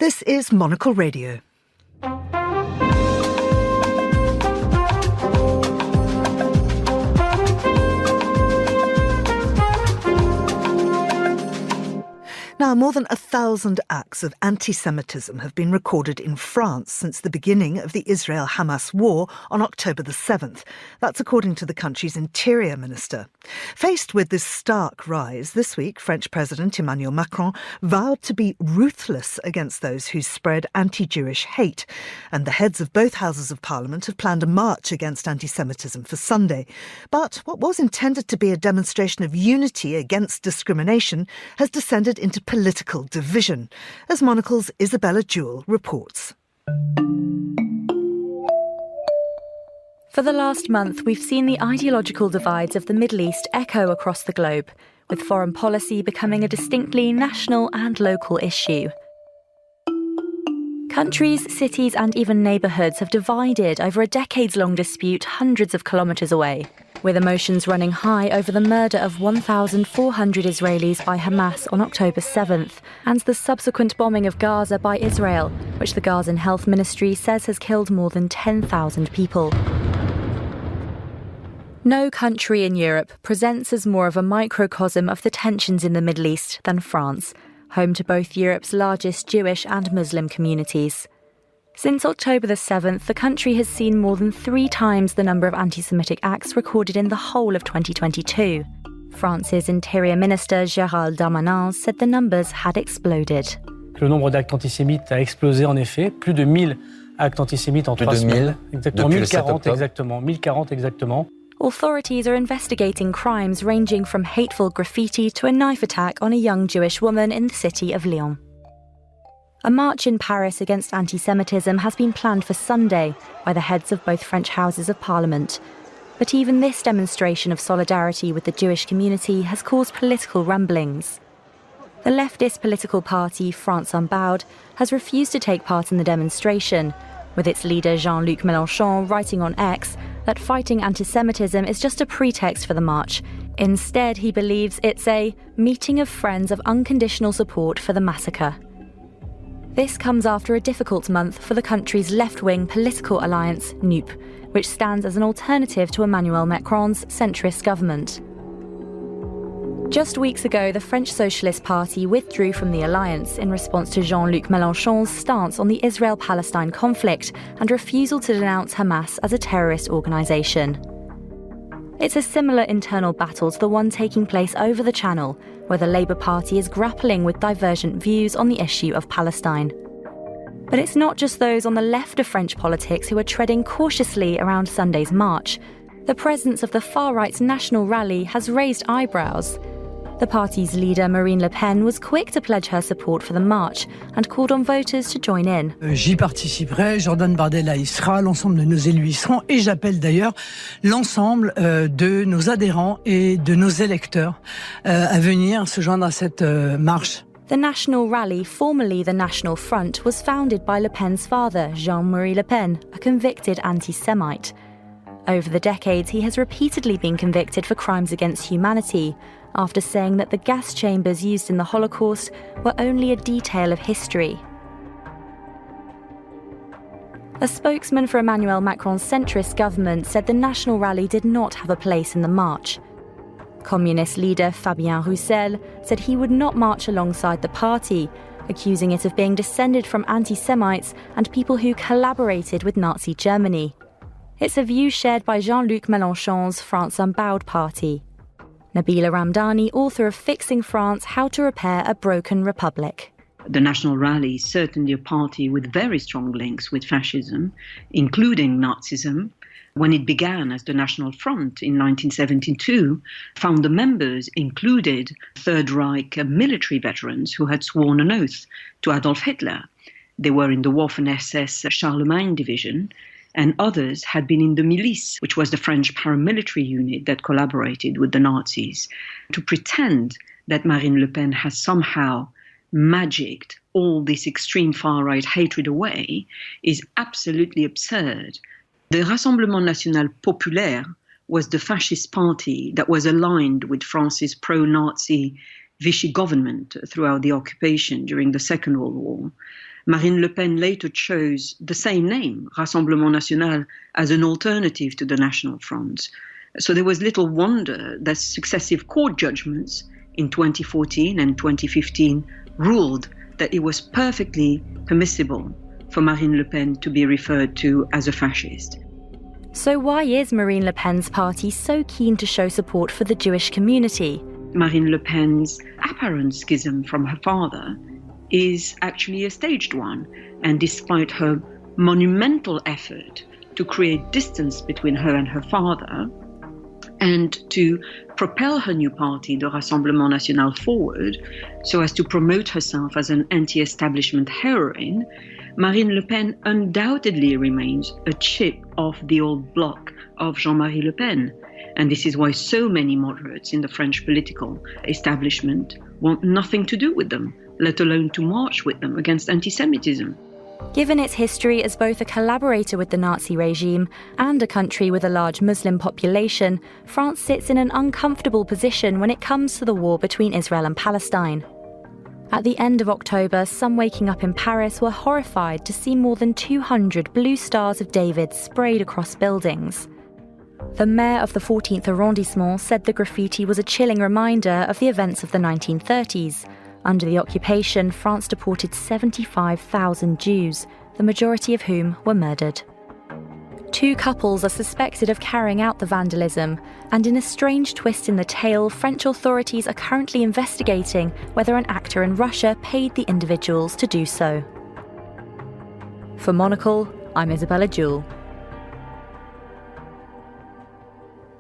This is Monocle Radio. Now, more than 1,000 acts of anti-Semitism have been recorded in France since the beginning of the Israel-Hamas war on October the 7th. That's according to the country's interior minister. Faced with this stark rise, this week French President Emmanuel Macron vowed to be ruthless against those who spread anti-Jewish hate. And the heads of both houses of parliament have planned a march against anti-Semitism for Sunday. But what was intended to be a demonstration of unity against discrimination has descended into political division, as Monocle's Isabella Jewell reports. For the last month, we've seen the ideological divides of the Middle East echo across the globe, with foreign policy becoming a distinctly national and local issue. Countries, cities and even neighbourhoods have divided over a decades-long dispute hundreds of kilometres away, with emotions running high over the murder of 1,400 Israelis by Hamas on October 7th, and the subsequent bombing of Gaza by Israel, which the Gazan Health Ministry says has killed more than 10,000 people. No country in Europe presents as more of a microcosm of the tensions in the Middle East than France, home to both Europe's largest Jewish and Muslim communities. Since October the 7th, the country has seen more than 3 times the number of anti-Semitic acts recorded in the whole of 2022. France's Interior Minister Gérald Darmanin said the numbers had exploded. Le nombre d'actes antisémites a explosé en effet, plus de 1000 actes antisémites en 3 semaines. Exactement, 1040 exactement. Authorities are investigating crimes ranging from hateful graffiti to a knife attack on a young Jewish woman in the city of Lyon. A march in Paris against anti-Semitism has been planned for Sunday by the heads of both French houses of parliament. But even this demonstration of solidarity with the Jewish community has caused political rumblings. The leftist political party France Unbowed has refused to take part in the demonstration, with its leader Jean-Luc Mélenchon writing on X that fighting anti-Semitism is just a pretext for the march. Instead, he believes it's a meeting of friends of unconditional support for the massacre. This comes after a difficult month for the country's left-wing political alliance, NUP, which stands as an alternative to Emmanuel Macron's centrist government. Just weeks ago, the French Socialist Party withdrew from the alliance in response to Jean-Luc Mélenchon's stance on the Israel-Palestine conflict and refusal to denounce Hamas as a terrorist organisation. It's a similar internal battle to the one taking place over the Channel, where the Labour Party is grappling with divergent views on the issue of Palestine. But it's not just those on the left of French politics who are treading cautiously around Sunday's march. The presence of the far-right's National Rally has raised eyebrows. The party's leader, Marine Le Pen, was quick to pledge her support for the march and called on voters to join in. J'y participerai, Jordan Bardella y sera, l'ensemble de nos élus y seront, et j'appelle d'ailleurs l'ensemble de nos adhérents et de nos électeurs à venir se joindre à cette marche. The National Rally, formerly the National Front, was founded by Le Pen's father, Jean-Marie Le Pen, a convicted anti-Semite. Over the decades, he has repeatedly been convicted for crimes against humanity, after saying that the gas chambers used in the Holocaust were only a detail of history. A spokesman for Emmanuel Macron's centrist government said the National Rally did not have a place in the march. Communist leader Fabien Roussel said he would not march alongside the party, accusing it of being descended from anti-Semites and people who collaborated with Nazi Germany. It's a view shared by Jean-Luc Mélenchon's France Unbowed party. Nabila Ramdani, author of Fixing France, How to Repair a Broken Republic. The National Rally is certainly a party with very strong links with fascism, including Nazism. When it began as the National Front in 1972, founder members included Third Reich military veterans who had sworn an oath to Adolf Hitler. They were in the Waffen SS Charlemagne Division, and others had been in the Milice, which was the French paramilitary unit that collaborated with the Nazis. To pretend that Marine Le Pen has somehow magicked all this extreme far-right hatred away is absolutely absurd. The Rassemblement National Populaire was the fascist party that was aligned with France's pro-Nazi Vichy government throughout the occupation during the Second World War. Marine Le Pen later chose the same name, Rassemblement National, as an alternative to the National Front. So there was little wonder that successive court judgments in 2014 and 2015 ruled that it was perfectly permissible for Marine Le Pen to be referred to as a fascist. So why is Marine Le Pen's party so keen to show support for the Jewish community? Marine Le Pen's apparent schism from her father is actually a staged one, and despite her monumental effort to create distance between her and her father and to propel her new party, the Rassemblement National, forward so as to promote herself as an anti-establishment heroine, Marine Le Pen undoubtedly remains a chip of the old bloc of Jean-Marie Le Pen. And this is why so many moderates in the French political establishment want nothing to do with them, let alone to march with them against anti-Semitism. Given its history as both a collaborator with the Nazi regime and a country with a large Muslim population, France sits in an uncomfortable position when it comes to the war between Israel and Palestine. At the end of October, some waking up in Paris were horrified to see more than 200 blue stars of David sprayed across buildings. The mayor of the 14th arrondissement said the graffiti was a chilling reminder of the events of the 1930s. Under the occupation, France deported 75,000 Jews, the majority of whom were murdered. 2 couples are suspected of carrying out the vandalism, and in a strange twist in the tale, French authorities are currently investigating whether an actor in Russia paid the individuals to do so. For Monocle, I'm Isabella Jewell.